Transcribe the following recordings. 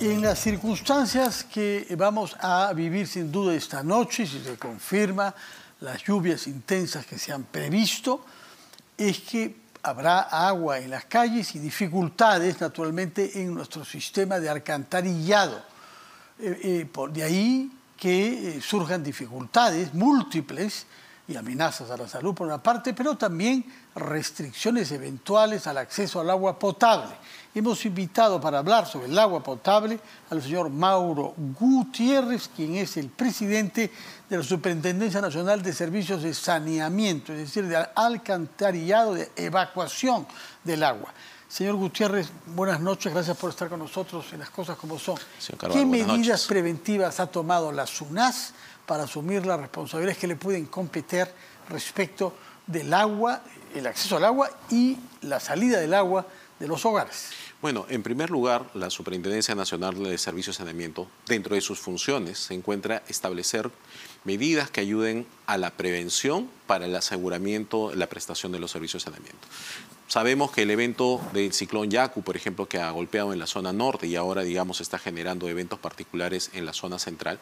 En las circunstancias que vamos a vivir sin duda esta noche, si se confirma las lluvias intensas que se han previsto, es que habrá agua en las calles y dificultades, naturalmente, en nuestro sistema de alcantarillado. De ahí que surjan dificultades múltiples y amenazas a la salud por una parte, pero también restricciones eventuales al acceso al agua potable. Hemos invitado para hablar sobre el agua potable al señor Mauro Gutiérrez, quien es el presidente de la Superintendencia Nacional de Servicios de Saneamiento, es decir, de alcantarillado, de evacuación del agua. Señor Gutiérrez, buenas noches, gracias por estar con nosotros en Las Cosas Como Son. ¿Qué medidas preventivas ha tomado la SUNAS para asumir las responsabilidades que le pueden competir respecto del agua, el acceso al agua y la salida del agua de los hogares? Bueno, en primer lugar, la Superintendencia Nacional de Servicios de Saneamiento, dentro de sus funciones, se encuentra establecer medidas que ayuden a la prevención para el aseguramiento, la prestación de los servicios de saneamiento. Sabemos que el evento del ciclón Yaku, por ejemplo, que ha golpeado en la zona norte y ahora, digamos, está generando eventos particulares en la zona central,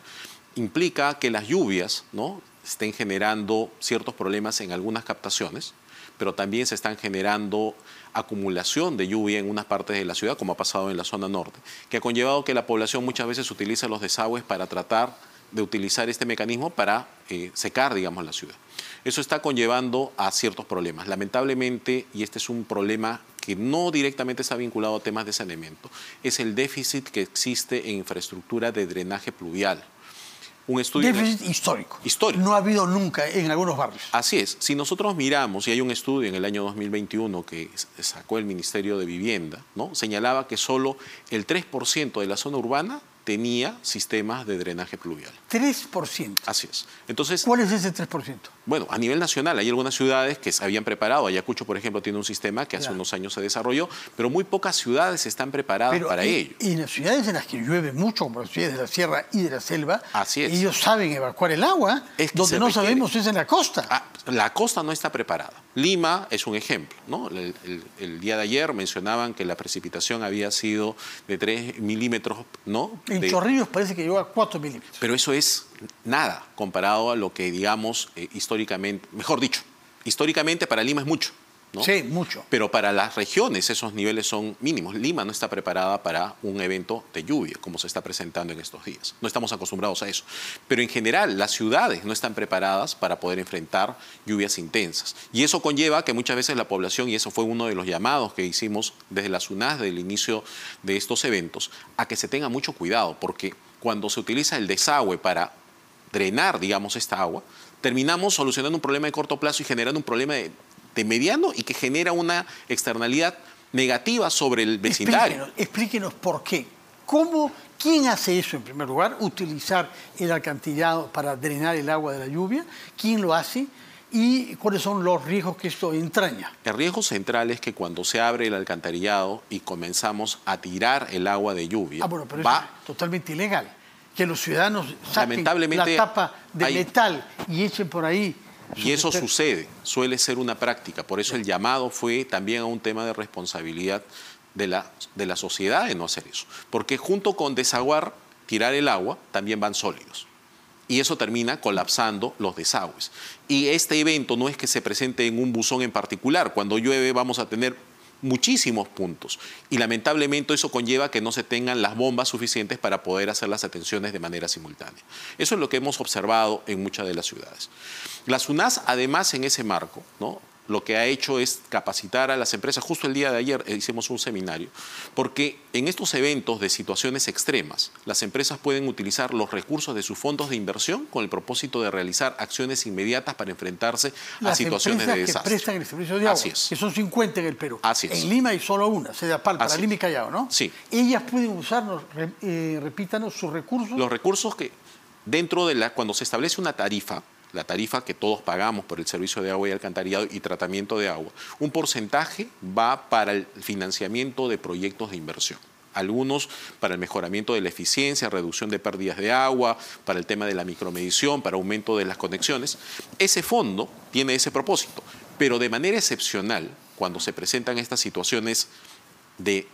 implica que las lluvias, ¿no?, estén generando ciertos problemas en algunas captaciones, pero también se están generando acumulación de lluvia en unas partes de la ciudad, como ha pasado en la zona norte, que ha conllevado que la población muchas veces utiliza los desagües para tratar de utilizar este mecanismo para secar, digamos, la ciudad. Eso está conllevando a ciertos problemas. Lamentablemente, y este es un problema que no directamente está vinculado a temas de saneamiento, es el déficit que existe en infraestructura de drenaje pluvial. Un estudio déficit histórico. Histórico. No ha habido nunca en algunos barrios. Así es. Si nosotros miramos, y hay un estudio en el año 2021 que sacó el Ministerio de Vivienda, ¿no?, señalaba que solo el 3% de la zona urbana tenía sistemas de drenaje pluvial. 3%. Así es. Entonces, ¿cuál es ese 3%? Bueno, a nivel nacional hay algunas ciudades que se habían preparado. Ayacucho, por ejemplo, tiene un sistema que hace unos años se desarrolló, pero muy pocas ciudades están preparadas para ello. Y en las ciudades en las que llueve mucho, como las ciudades de la sierra y de la selva, así es, ellos saben evacuar el agua. Donde no sabemos es en la costa. La costa no está preparada. Lima es un ejemplo, ¿no? El día de ayer mencionaban que la precipitación había sido de 3 milímetros, ¿no? En Chorrillos parece que llegó a 4 milímetros. Pero eso es nada comparado a lo que, digamos, históricamente, mejor dicho, históricamente para Lima es mucho, ¿no? Sí, mucho. Pero para las regiones esos niveles son mínimos. Lima no está preparada para un evento de lluvia, como se está presentando en estos días. No estamos acostumbrados a eso. Pero en general, las ciudades no están preparadas para poder enfrentar lluvias intensas. Y eso conlleva que muchas veces la población, y eso fue uno de los llamados que hicimos desde la SUNAS, desde el inicio de estos eventos, a que se tenga mucho cuidado, porque cuando se utiliza el desagüe para drenar, digamos, esta agua, terminamos solucionando un problema de corto plazo y generando un problema de mediano y que genera una externalidad negativa sobre el vecindario. Explíquenos por qué. ¿Quién hace eso en primer lugar? Utilizar el alcantarillado para drenar el agua de la lluvia. ¿Quién lo hace? ¿Y cuáles son los riesgos que esto entraña? El riesgo central es que cuando se abre el alcantarillado y comenzamos a tirar el agua de lluvia, bueno, pero eso es totalmente ilegal. Que los ciudadanos saquen la tapa de metal y echen por ahí. Y eso sucede, suele ser una práctica. Por eso el llamado fue también a un tema de responsabilidad de la sociedad de no hacer eso. Porque junto con desaguar, tirar el agua, también van sólidos. Y eso termina colapsando los desagües. Y este evento no es que se presente en un buzón en particular. Cuando llueve vamos a tener muchísimos puntos. Y lamentablemente eso conlleva que no se tengan las bombas suficientes para poder hacer las atenciones de manera simultánea. Eso es lo que hemos observado en muchas de las ciudades. La SUNAS, además, en ese marco, ¿no?, lo que ha hecho es capacitar a las empresas. Justo el día de ayer hicimos un seminario, porque en estos eventos de situaciones extremas, las empresas pueden utilizar los recursos de sus fondos de inversión con el propósito de realizar acciones inmediatas para enfrentarse a situaciones de desastre. Las empresas que prestan el servicio de agua, que son 50 en el Perú. Así es. En Lima hay solo una, Sedapal, para Lima y Callao, ¿no? Sí. Ellas pueden usar, repítanos, sus recursos. Los recursos que dentro de cuando se establece una tarifa, la tarifa que todos pagamos por el servicio de agua y alcantarillado y tratamiento de agua, un porcentaje va para el financiamiento de proyectos de inversión. Algunos para el mejoramiento de la eficiencia, reducción de pérdidas de agua, para el tema de la micromedición, para aumento de las conexiones. Ese fondo tiene ese propósito, pero de manera excepcional, cuando se presentan estas situaciones de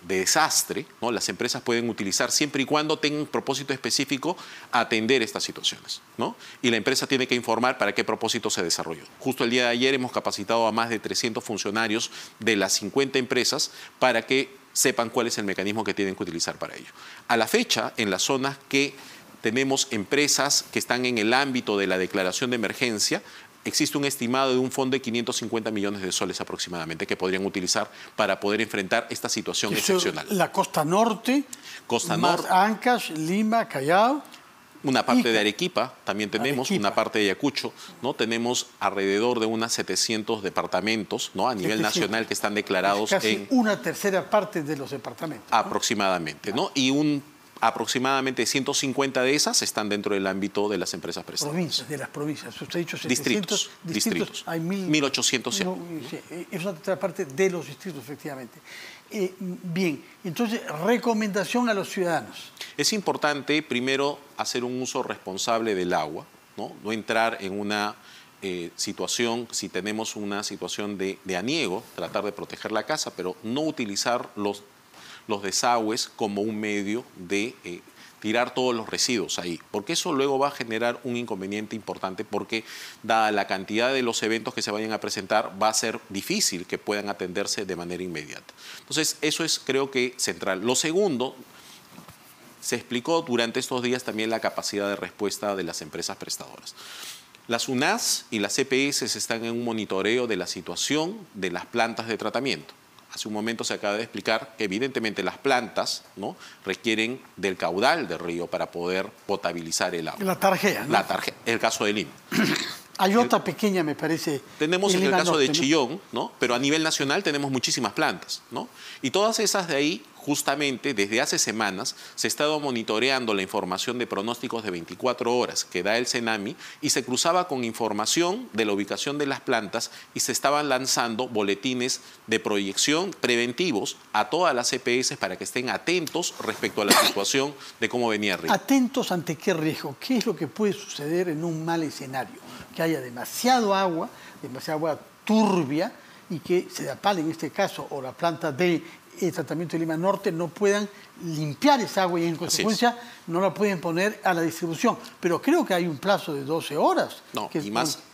desastre, ¿no? Las empresas pueden utilizar siempre y cuando tengan un propósito específico a atender estas situaciones, ¿no? Y la empresa tiene que informar para qué propósito se desarrolló. Justo el día de ayer hemos capacitado a más de 300 funcionarios de las 50 empresas para que sepan cuál es el mecanismo que tienen que utilizar para ello. A la fecha, en las zonas que tenemos empresas que están en el ámbito de la declaración de emergencia, existe un estimado de un fondo de 550 millones de soles aproximadamente que podrían utilizar para poder enfrentar esta situación excepcional. La costa norte, más Ancash, Lima, Callao. Una parte de Arequipa también tenemos, una parte de Ayacucho, ¿no? Tenemos alrededor de unas 700 departamentos, ¿no? A nivel nacional que están declarados casi una tercera parte de los departamentos, ¿no? Aproximadamente, ¿no? Y aproximadamente 150 de esas están dentro del ámbito de las empresas prestadoras. Provincias, de las provincias. Usted ha dicho 700 distritos. Hay 1.800. Sí, es una tercera parte de los distritos, efectivamente. Bien, entonces, recomendación a los ciudadanos. Es importante, primero, hacer un uso responsable del agua, ¿no? No entrar en una situación, si tenemos una situación de aniego, tratar de proteger la casa, pero no utilizar los desagües como un medio de tirar todos los residuos ahí, porque eso luego va a generar un inconveniente importante, porque dada la cantidad de los eventos que se vayan a presentar, va a ser difícil que puedan atenderse de manera inmediata. Entonces, eso es, creo que, central. Lo segundo, se explicó durante estos días también la capacidad de respuesta de las empresas prestadoras. Las UNAS y las EPS están en un monitoreo de la situación de las plantas de tratamiento. Hace un momento se acaba de explicar que evidentemente las plantas, ¿no?, requieren del caudal del río para poder potabilizar el agua. La Tarjea, ¿no? La Tarjea, el caso de Lima. Hay otra pequeña, me parece. Tenemos el caso norte, de Chillón, ¿no? Pero a nivel nacional tenemos muchísimas plantas, ¿no? Y todas esas de ahí, justamente desde hace semanas, se ha estado monitoreando la información de pronósticos de 24 horas que da el CENAMI y se cruzaba con información de la ubicación de las plantas y se estaban lanzando boletines de proyección preventivos a todas las EPS para que estén atentos respecto a la situación de cómo venía el río. ¿Atentos ante qué riesgo? ¿Qué es lo que puede suceder en un mal escenario? Que haya demasiada agua turbia y que SEDAPAL en este caso o la planta de tratamiento de Lima Norte no puedan limpiar esa agua y en consecuencia no la pueden poner a la distribución. Pero creo que hay un plazo de 12 horas. No,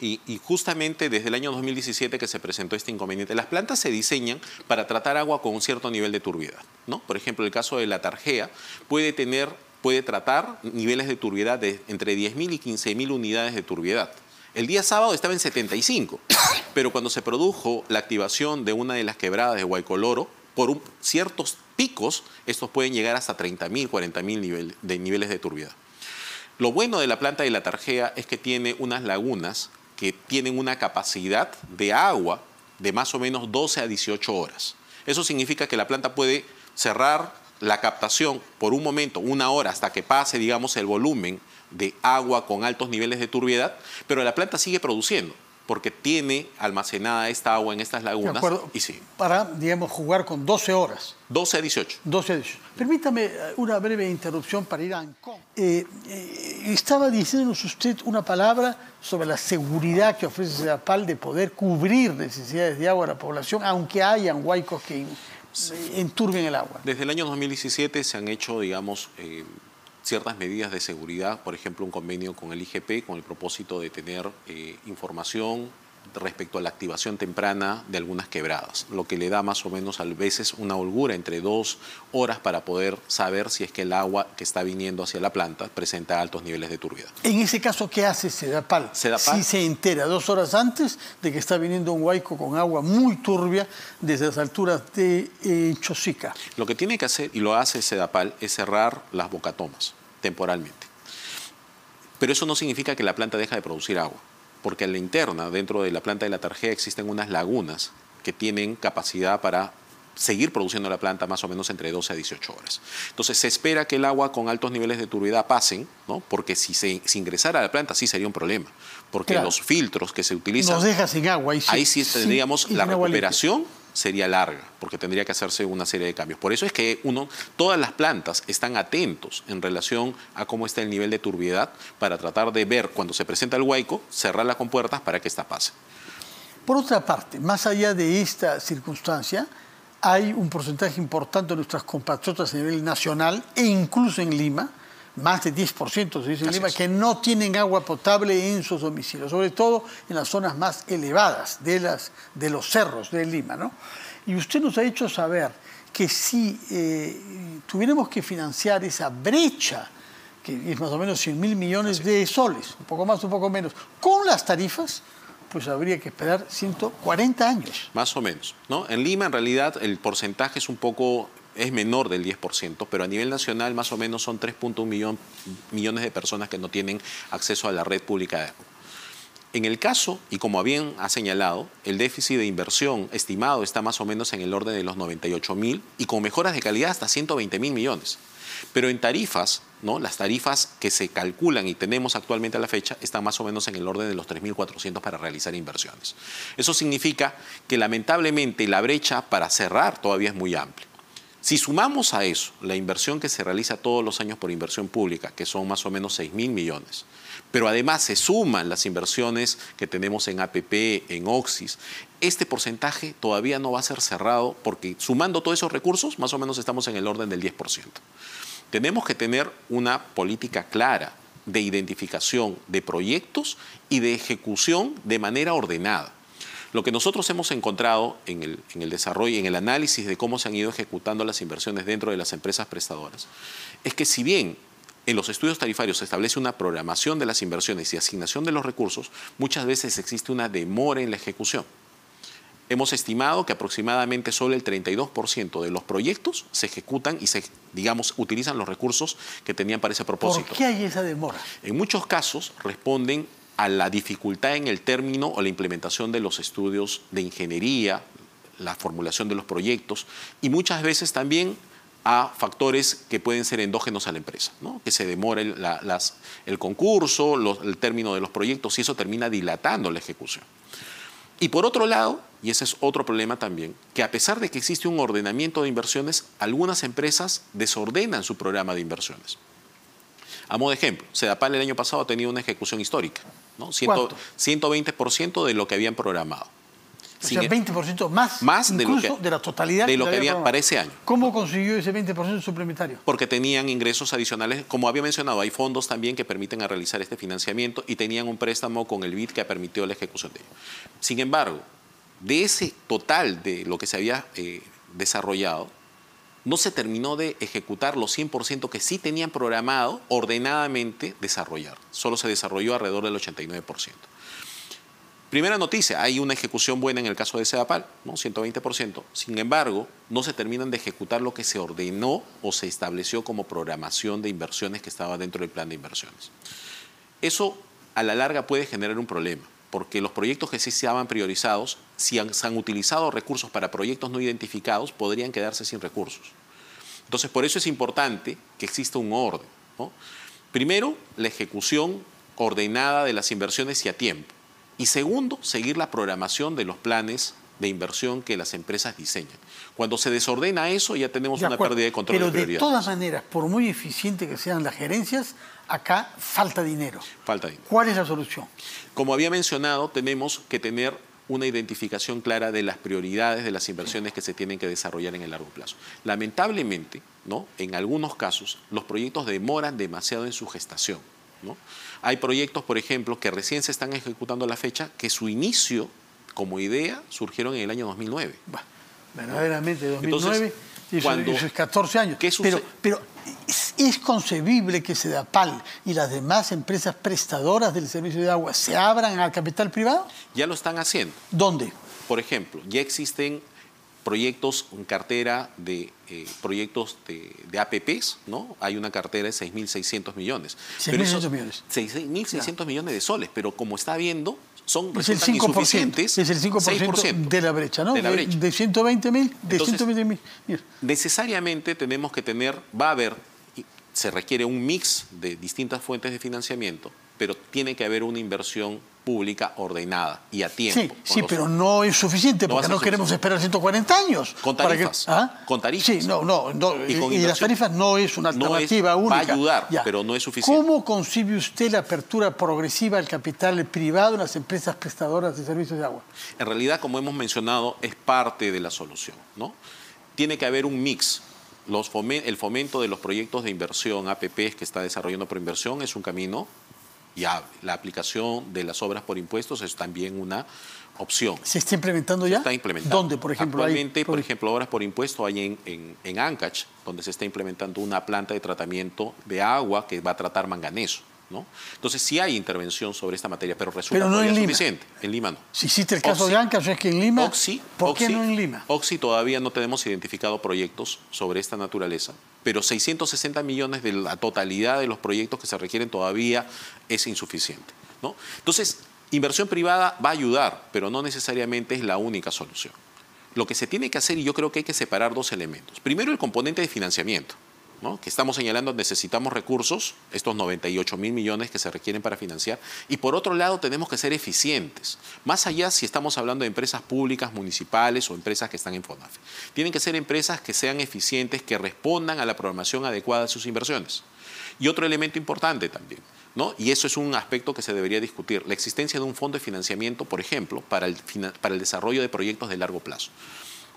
y justamente desde el año 2017 que se presentó este inconveniente, las plantas se diseñan para tratar agua con un cierto nivel de turbiedad, ¿no? Por ejemplo, el caso de la Tarjea puede tratar niveles de turbiedad de entre 10.000 y 15.000 unidades de turbiedad. El día sábado estaba en 75, pero cuando se produjo la activación de una de las quebradas de Huaycoloro, por ciertos picos, estos pueden llegar hasta 30.000, 40.000 niveles de turbiedad. Lo bueno de la planta de la Tarjea es que tiene unas lagunas que tienen una capacidad de agua de más o menos 12 a 18 horas. Eso significa que la planta puede cerrar la captación por un momento, una hora, hasta que pase, digamos, el volumen de agua con altos niveles de turbiedad, pero la planta sigue produciendo porque tiene almacenada esta agua en estas lagunas. De acuerdo, y sí. Para, digamos, jugar con 12 horas. 12 a 18. 12 a 18. Permítame una breve interrupción para ir a Ancón. Estaba diciéndonos usted una palabra sobre la seguridad que ofrece SEDAPAL de poder cubrir necesidades de agua a la población, aunque hayan huaicos que enturben el agua. Desde el año 2017 se han hecho, digamos, ciertas medidas de seguridad, por ejemplo, un convenio con el IGP con el propósito de tener información respecto a la activación temprana de algunas quebradas, lo que le da más o menos a veces una holgura entre 2 horas para poder saber si es que el agua que está viniendo hacia la planta presenta altos niveles de turbiedad. En ese caso, ¿qué hace SEDAPAL? Si se entera 2 horas antes de que está viniendo un huaico con agua muy turbia desde las alturas de Chosica. Lo que tiene que hacer, y lo hace SEDAPAL, es cerrar las bocatomas temporalmente. Pero eso no significa que la planta deja de producir agua, porque en la interna, dentro de la planta de la Tarjea, existen unas lagunas que tienen capacidad para seguir produciendo la planta más o menos entre 12 a 18 horas. Entonces se espera que el agua con altos niveles de turbiedad pasen, ¿no? Porque si ingresara a la planta sí sería un problema, porque los filtros que se utilizan... Nos deja sin agua. Ahí sí tendríamos la recuperación sería larga, porque tendría que hacerse una serie de cambios. Por eso es que todas las plantas están atentos en relación a cómo está el nivel de turbiedad para tratar de ver cuando se presenta el huaico, cerrar las compuertas para que esta pase. Por otra parte, más allá de esta circunstancia, hay un porcentaje importante de nuestras compatriotas a nivel nacional e incluso en Lima, más de 10% se dice en Lima, que no tienen agua potable en sus domicilios, sobre todo en las zonas más elevadas de los cerros de Lima, ¿no? Y usted nos ha hecho saber que si tuviéramos que financiar esa brecha, que es más o menos 100.000 millones de soles, un poco más, un poco menos, con las tarifas, pues habría que esperar 140 años. Más o menos, ¿no? En Lima, en realidad, el porcentaje es menor del 10%, pero a nivel nacional más o menos son 3.1 millones de personas que no tienen acceso a la red pública de agua. En el caso, y como bien ha señalado, el déficit de inversión estimado está más o menos en el orden de los 98.000 y con mejoras de calidad hasta 120.000 millones. Pero en tarifas, ¿no? Las tarifas que se calculan y tenemos actualmente a la fecha están más o menos en el orden de los 3.400 para realizar inversiones. Eso significa que lamentablemente la brecha para cerrar todavía es muy amplia. Si sumamos a eso la inversión que se realiza todos los años por inversión pública, que son más o menos 6.000 millones, pero además se suman las inversiones que tenemos en APP, en Oxis, este porcentaje todavía no va a ser cerrado porque sumando todos esos recursos, más o menos estamos en el orden del 10%. Tenemos que tener una política clara de identificación de proyectos y de ejecución de manera ordenada. Lo que nosotros hemos encontrado en el desarrollo y en el análisis de cómo se han ido ejecutando las inversiones dentro de las empresas prestadoras es que si bien en los estudios tarifarios se establece una programación de las inversiones y asignación de los recursos, muchas veces existe una demora en la ejecución. Hemos estimado que aproximadamente solo el 32% de los proyectos se ejecutan y utilizan los recursos que tenían para ese propósito. ¿Por qué hay esa demora? En muchos casos responden a la dificultad en el término o la implementación de los estudios de ingeniería, la formulación de los proyectos y muchas veces también a factores que pueden ser endógenos a la empresa, ¿no? Que se demora el concurso, el término de los proyectos y eso termina dilatando la ejecución. Y por otro lado, y ese es otro problema también, que a pesar de que existe un ordenamiento de inversiones, algunas empresas desordenan su programa de inversiones. A modo de ejemplo, Sedapal el año pasado ha tenido una ejecución histórica, ¿no? 120% de lo que habían programado. O sea, 20% más incluso de la totalidad de lo que había para ese año. ¿Cómo consiguió ese 20% suplementario? Porque tenían ingresos adicionales, como había mencionado, hay fondos también que permiten a realizar este financiamiento y tenían un préstamo con el BID que permitió la ejecución de ello. Sin embargo, de ese total de lo que se había desarrollado, no se terminó de ejecutar los 100% que sí tenían programado ordenadamente desarrollar. Solo se desarrolló alrededor del 89%. Primera noticia, hay una ejecución buena en el caso de Sedapal, ¿no? 120%. Sin embargo, no se terminan de ejecutar lo que se ordenó o se estableció como programación de inversiones que estaba dentro del plan de inversiones. Eso a la larga puede generar un problema, porque los proyectos que sí estaban priorizados, si se han utilizado recursos para proyectos no identificados, podrían quedarse sin recursos. Entonces, por eso es importante que exista un orden, ¿no? Primero, la ejecución ordenada de las inversiones y a tiempo. Y segundo, seguir la programación de los planes de inversión que las empresas diseñan. Cuando se desordena eso, ya tenemos una pérdida de control de prioridad. Pero de todas maneras, por muy eficiente que sean las gerencias, acá falta dinero. Falta dinero. ¿Cuál es la solución? Como había mencionado, tenemos que tener una identificación clara de las prioridades de las inversiones que se tienen que desarrollar en el largo plazo. Lamentablemente, ¿no? En algunos casos, los proyectos demoran demasiado en su gestación, ¿no? Hay proyectos, por ejemplo, que recién se están ejecutando a la fecha, que su inicio como idea surgieron en el año 2009. Verdaderamente, 2009, entonces, eso es 14 años. ¿Qué sucede? Pero ¿es concebible que Sedapal y las demás empresas prestadoras del servicio de agua se abran al capital privado? Ya lo están haciendo. ¿Dónde? Por ejemplo, ya existen proyectos en cartera de proyectos de APPs, ¿no? Hay una cartera de 6.600 millones. 6.600 millones. 6.600 millones de soles, pero como está viendo, es el 5%, insuficientes. es el 5% de la brecha, ¿no? De la brecha. De 120.000, necesariamente tenemos que tener, se requiere un mix de distintas fuentes de financiamiento, pero tiene que haber una inversión pública ordenada y a tiempo. Sí, pero no es suficiente porque no queremos esperar 140 años. Con tarifas. Con tarifas. Sí, y las tarifas no es una alternativa única. Va a ayudar, pero no es suficiente. ¿Cómo concibe usted la apertura progresiva del capital privado en las empresas prestadoras de servicios de agua? En realidad, como hemos mencionado, es parte de la solución, ¿no? tiene que haber un mix. El fomento de los proyectos de inversión, APPs, que está desarrollando por inversión, es un camino viable. La aplicación de las obras por impuestos es también una opción. ¿Se está implementando ya? Se está implementando. ¿Dónde, por ejemplo? Actualmente, por ejemplo, obras por impuesto hay en Ancash, donde se está implementando una planta de tratamiento de agua que va a tratar manganeso, ¿no? Entonces sí hay intervención sobre esta materia, pero resulta no todavía en Lima. Suficiente. En Lima no. Si hiciste el caso de Ancash, es que en Lima, ¿por qué no en Lima? Oxy todavía no tenemos identificado proyectos sobre esta naturaleza, pero 660 millones de la totalidad de los proyectos que se requieren todavía es insuficiente, ¿no? Entonces, inversión privada va a ayudar, pero no necesariamente es la única solución. Lo que se tiene que hacer, y yo creo que hay que separar dos elementos. Primero, el componente de financiamiento, ¿no? Que estamos señalando, necesitamos recursos, estos 98.000 millones que se requieren para financiar, y por otro lado tenemos que ser eficientes, más allá si estamos hablando de empresas públicas, municipales o empresas que están en FONAFE. Tienen que ser empresas que sean eficientes, que respondan a la programación adecuada de sus inversiones. Y otro elemento importante también, ¿no? Y eso es un aspecto que se debería discutir, la existencia de un fondo de financiamiento, por ejemplo, para el desarrollo de proyectos de largo plazo.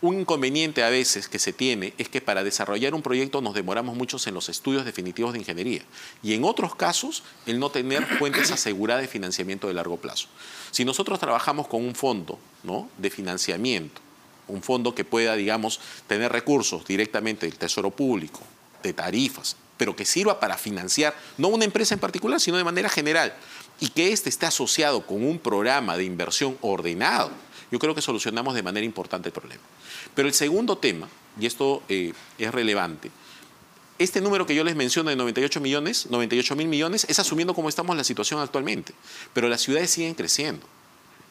Un inconveniente a veces que se tiene es que para desarrollar un proyecto nos demoramos muchos en los estudios definitivos de ingeniería y en otros casos el no tener fuentes aseguradas de financiamiento de largo plazo. Si nosotros trabajamos con un fondo, ¿no?, de financiamiento, un fondo que pueda, digamos, tener recursos directamente del Tesoro Público, de tarifas, pero que sirva para financiar no una empresa en particular, sino de manera general, y que éste esté asociado con un programa de inversión ordenado, yo creo que solucionamos de manera importante el problema. Pero el segundo tema, y esto es relevante, este número que yo les menciono de 98.000 millones, es asumiendo cómo estamos en la situación actualmente. Pero las ciudades siguen creciendo.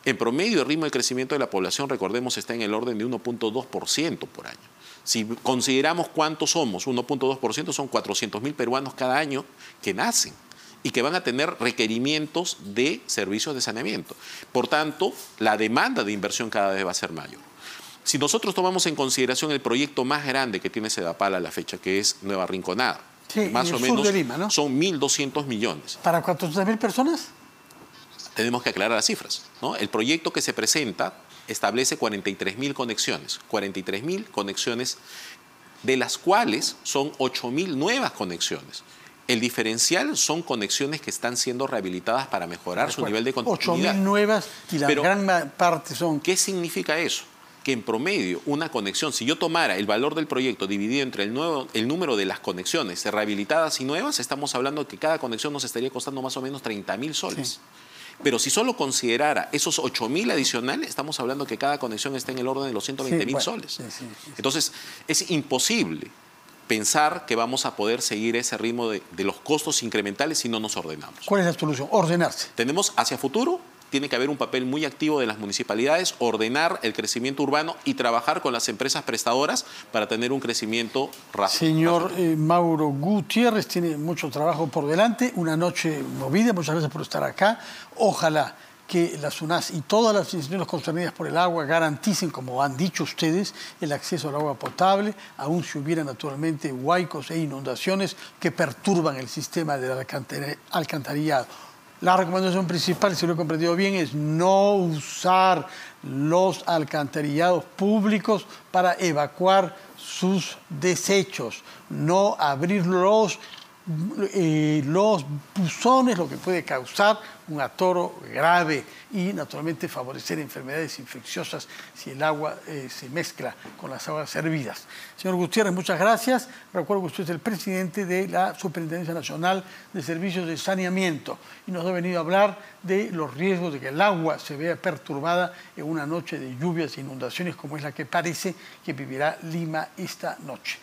En promedio, el ritmo de crecimiento de la población, recordemos, está en el orden de 1.2% por año. Si consideramos cuántos somos, 1.2% son 400.000 peruanos cada año que nacen y que van a tener requerimientos de servicios de saneamiento. Por tanto, la demanda de inversión cada vez va a ser mayor. Si nosotros tomamos en consideración el proyecto más grande que tiene Sedapal a la fecha, que es Nueva Rinconada, sí, más o menos de Lima, ¿no?, son 1.200 millones. ¿Para 400.000 personas? Tenemos que aclarar las cifras, ¿no? El proyecto que se presenta establece 43.000 conexiones, 43.000 conexiones, de las cuales son 8.000 nuevas conexiones. El diferencial son conexiones que están siendo rehabilitadas para mejorar su nivel de continuidad. 8.000 nuevas y la gran parte son... ¿Qué significa eso? Que en promedio una conexión, si yo tomara el valor del proyecto dividido entre el número de las conexiones rehabilitadas y nuevas, estamos hablando de que cada conexión nos estaría costando más o menos 30.000 soles. Sí. Pero si solo considerara esos 8.000 adicionales, estamos hablando que cada conexión está en el orden de los 120.000 soles. Sí. Entonces, es imposible pensar que vamos a poder seguir ese ritmo de los costos incrementales si no nos ordenamos. ¿Cuál es la solución? Ordenarse. Tenemos hacia futuro, tiene que haber un papel muy activo de las municipalidades, ordenar el crecimiento urbano y trabajar con las empresas prestadoras para tener un crecimiento rápido. Señor Mauro Gutiérrez, tiene mucho trabajo por delante, una noche movida, muchas gracias por estar acá. Ojalá que la SUNAS y todas las instituciones concernidas por el agua garanticen, como han dicho ustedes, el acceso al agua potable, aun si hubiera naturalmente huaicos e inundaciones que perturban el sistema del alcantarillado. La recomendación principal, si lo he comprendido bien, es no usar los alcantarillados públicos para evacuar sus desechos, no abrir los buzones, lo que puede causar un atoro grave y naturalmente favorecer enfermedades infecciosas si el agua se mezcla con las aguas servidas. Señor Gutiérrez, muchas gracias. Recuerdo que usted es el presidente de la Superintendencia Nacional de Servicios de Saneamiento y nos ha venido a hablar de los riesgos de que el agua se vea perturbada en una noche de lluvias e inundaciones como es la que parece que vivirá Lima esta noche.